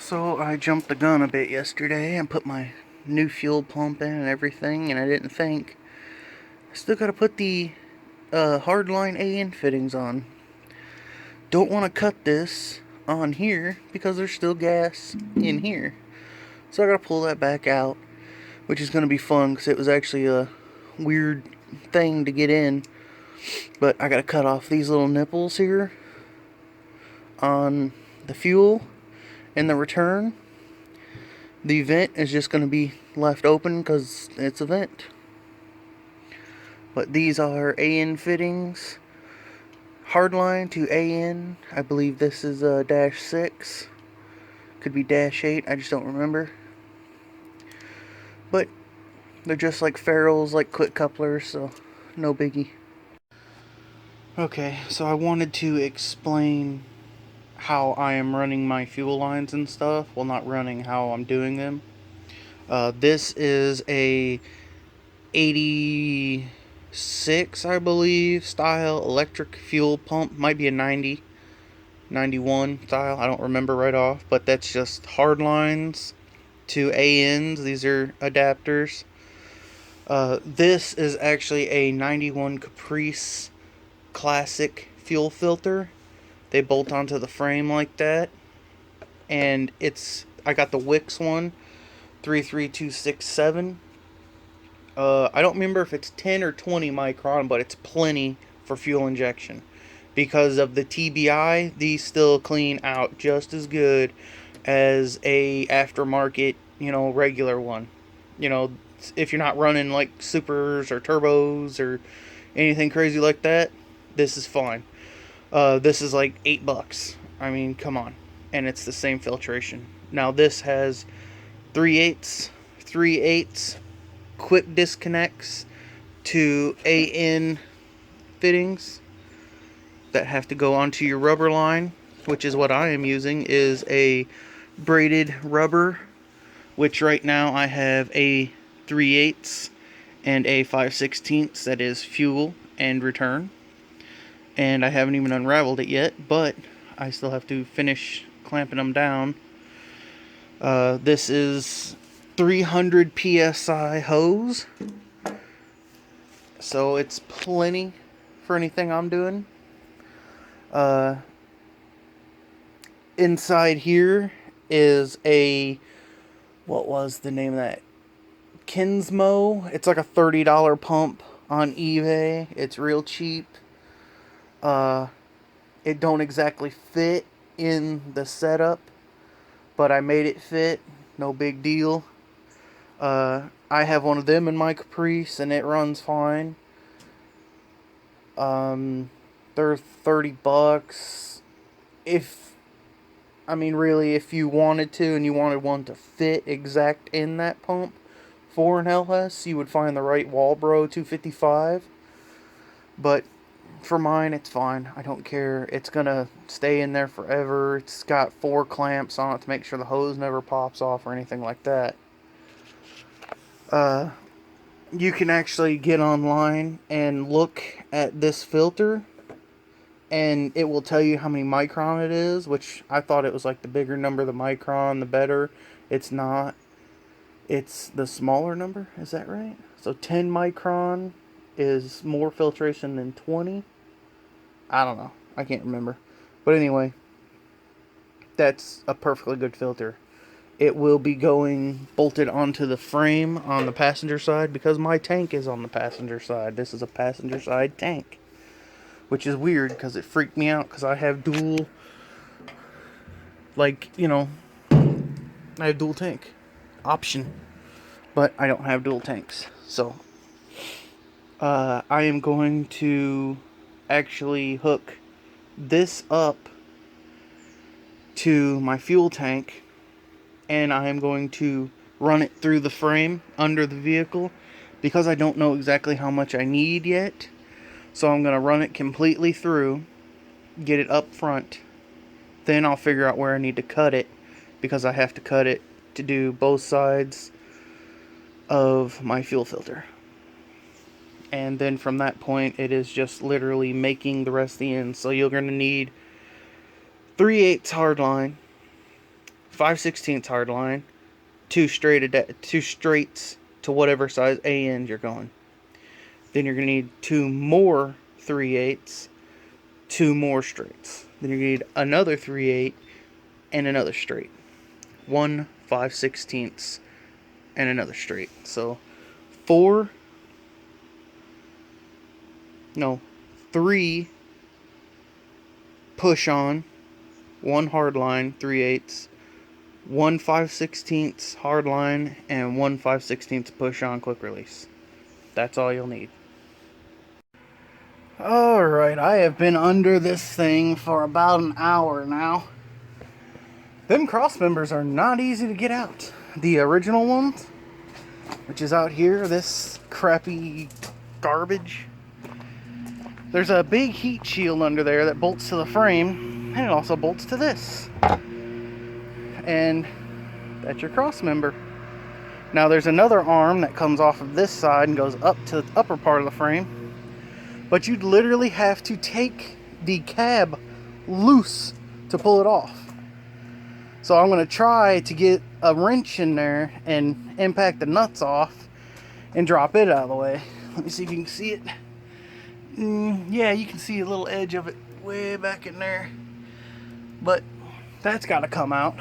So I jumped the gun a bit yesterday and put my new fuel pump in and everything, and I didn't think. I still gotta put the hardline AN fittings on. Don't want to cut this on here because there's still gas in here. So I gotta pull that back out, which is gonna be fun because it was actually a weird thing to get in. But I gotta cut off these little nipples here on the fuel and the return. The vent is just going to be left open because it's a vent. But these are AN fittings. Hardline to AN. I believe this is a -6. Could be -8. I just don't remember. But they're just like ferrules, like quick couplers, so no biggie. Okay, so I wanted to explain how I am running my fuel lines and stuff. Well, not running, how I'm doing them. This is a 86, I believe, style electric fuel pump. Might be a 90, 91 style. I don't remember right off, but that's just hard lines to ANs. These are adapters. This is actually a 91 Caprice Classic fuel filter. They bolt onto the frame like that, and I got the Wix one, 33267. I don't remember if it's 10 or 20 micron, but it's plenty for fuel injection. Because of the TBI, these still clean out just as good as a aftermarket, regular one. If you're not running like supers or turbos or anything crazy like that, this is fine. This is like $8. I mean, come on. And it's the same filtration. Now this has 3/8 quick disconnects to AN fittings that have to go onto your rubber line, which is what I am using, is a braided rubber, which right now I have a 3/8 and a 5/16 that is fuel and return. And I haven't even unraveled it yet, but I still have to finish clamping them down. This is 300 psi hose, so it's plenty for anything I'm doing. Inside here is what was the name of that? Kinsmo. It's like a $30 pump on eBay. It's real cheap. It don't exactly fit in the setup, but I made it fit. No big deal. I have one of them in my Caprice, and it runs fine. They're $30. Really, if you wanted to, and you wanted one to fit exact in that pump for an LS, you would find the right Walbro 255. But for mine, it's fine. I don't care. It's gonna stay in there forever. It's got 4 clamps on it to make sure the hose never pops off or anything like that. You can actually get online and look at this filter, and it will tell you how many micron it is, which I thought it was like the bigger number, the micron, the better. It's not. It's the smaller number. Is that right? So 10 micron is more filtration than 20. I don't know. I can't remember. But anyway, that's a perfectly good filter. It will be going bolted onto the frame on the passenger side because my tank is on the passenger side. This is a passenger side tank, which is weird because it freaked me out because I have dual, I have dual tank option, but I don't have dual tanks. So I am going to actually hook this up to my fuel tank, and I am going to run it through the frame under the vehicle because I don't know exactly how much I need yet. So I'm going to run it completely through, get it up front, then I'll figure out where I need to cut it, because I have to cut it to do both sides of my fuel filter. And then from that point, it is just literally making the rest of the ends. So you're going to need 3/8 hardline, 5/16 hard line, two straights to whatever size AN you're going. Then you're going to need 2 more 3/8, 2 more straights. Then you're going to need another 3/8 and another straight. 1 5/16 and another straight. So 3 push on, 1 hard line 3/8, 1 5/16 hard line, and 1 5/16 push on quick release. That's all you'll need. Alright, I have been under this thing for about an hour now. Them cross members are not easy to get out. The original ones, which is out here, this crappy garbage. There's a big heat shield under there that bolts to the frame, and it also bolts to this. And that's your cross member. Now there's another arm that comes off of this side and goes up to the upper part of the frame. But you'd literally have to take the cab loose to pull it off. So I'm going to try to get a wrench in there and impact the nuts off and drop it out of the way. Let me see if you can see it. Yeah, you can see a little edge of it way back in there. But that's got to come out.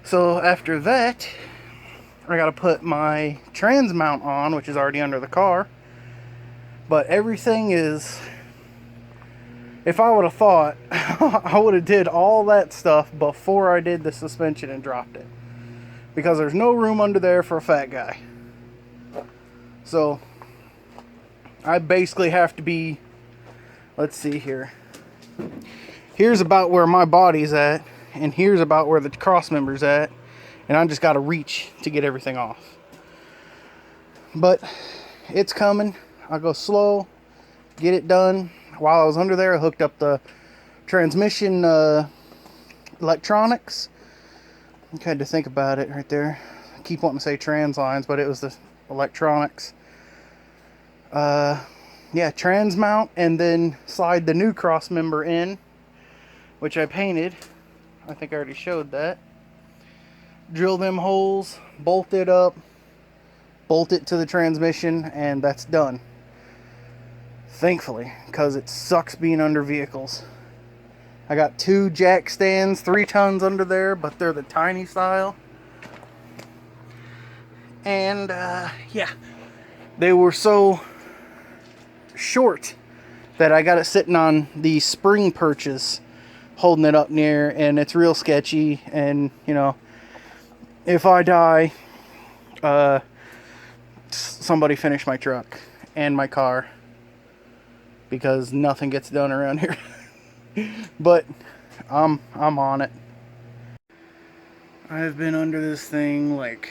So after that, I got to put my trans mount on, which is already under the car. But everything is, if I would have thought, I would have did all that stuff before I did the suspension and dropped it. Because there's no room under there for a fat guy. So, I basically have to be, let's see here. Here's about where my body's at, and here's about where the cross member's at. And I just got to reach to get everything off. But, it's coming. I'll go slow, get it done. While I was under there, I hooked up the transmission electronics. I had to think about it right there. I keep wanting to say trans lines, but it was the electronics. Yeah, trans mount, and then slide the new cross member in, which I painted. I think I already showed that. Drill them holes, bolt it up, bolt it to the transmission, and that's done. Thankfully, because it sucks being under vehicles. I got 2 jack stands, 3 tons under there, but they're the tiny style. And, yeah, they were so short that I got it sitting on the spring perches, holding it up near, and it's real sketchy. And, you know, if I die, somebody finish my truck and my car. Because nothing gets done around here. But I'm on it. I've been under this thing like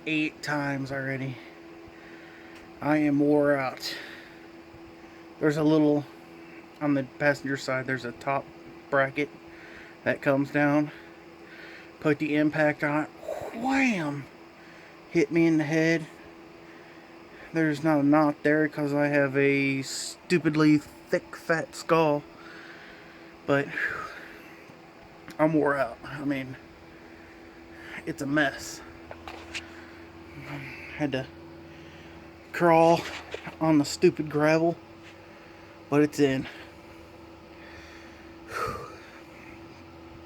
8 times already. I am wore out. There's a little, on the passenger side, there's a top bracket that comes down. Put the impact on it. Wham! Hit me in the head. There's not a knot there because I have a stupidly thick, fat skull. But I'm wore out. I mean, it's a mess. Had to crawl on the stupid gravel, but it's in.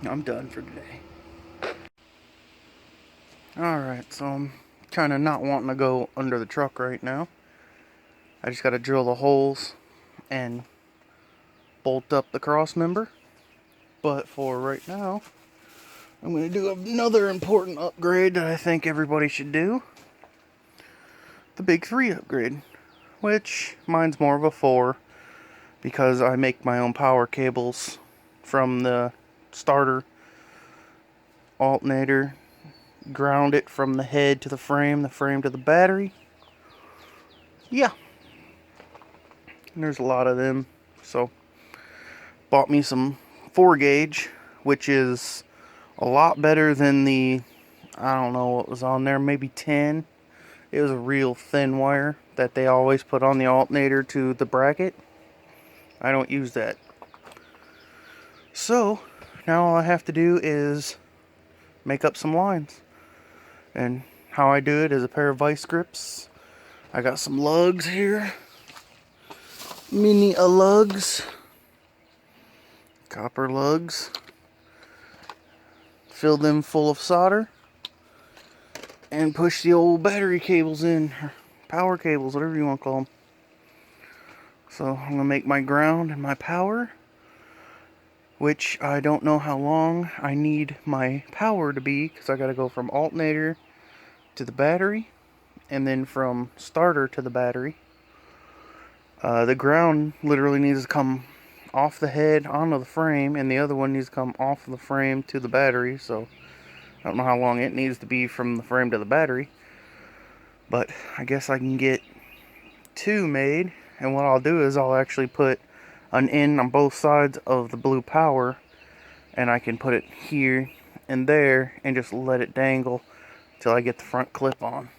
I'm done for today. Alright, so I'm kind of not wanting to go under the truck right now. I just got to drill the holes and bolt up the cross member. But for right now, I'm going to do another important upgrade that I think everybody should do. The Big 3 upgrade. Which, mine's more of a 4. Because I make my own power cables from the starter alternator. Ground it from the head to the frame to the battery. Yeah. And there's a lot of them. So, bought me some 4 gauge, which is a lot better than the, I don't know what was on there, maybe 10. It was a real thin wire that they always put on the alternator to the bracket. I don't use that. So, now all I have to do is make up some lines. And how I do it is a pair of vice grips. I got some lugs here. Mini lugs. Copper lugs. Fill them full of solder. And push the old battery cables in. Or power cables, whatever you want to call them. So I'm going to make my ground and my power. Which I don't know how long I need my power to be, because I got to go from alternator to the battery, and then from starter to the battery. The ground literally needs to come off the head onto the frame, and the other one needs to come off the frame to the battery. So I don't know how long it needs to be from the frame to the battery, but I guess I can get two made. And what I'll do is I'll actually put an end on both sides of the blue power, and I can put it here and there and just let it dangle till I get the front clip on.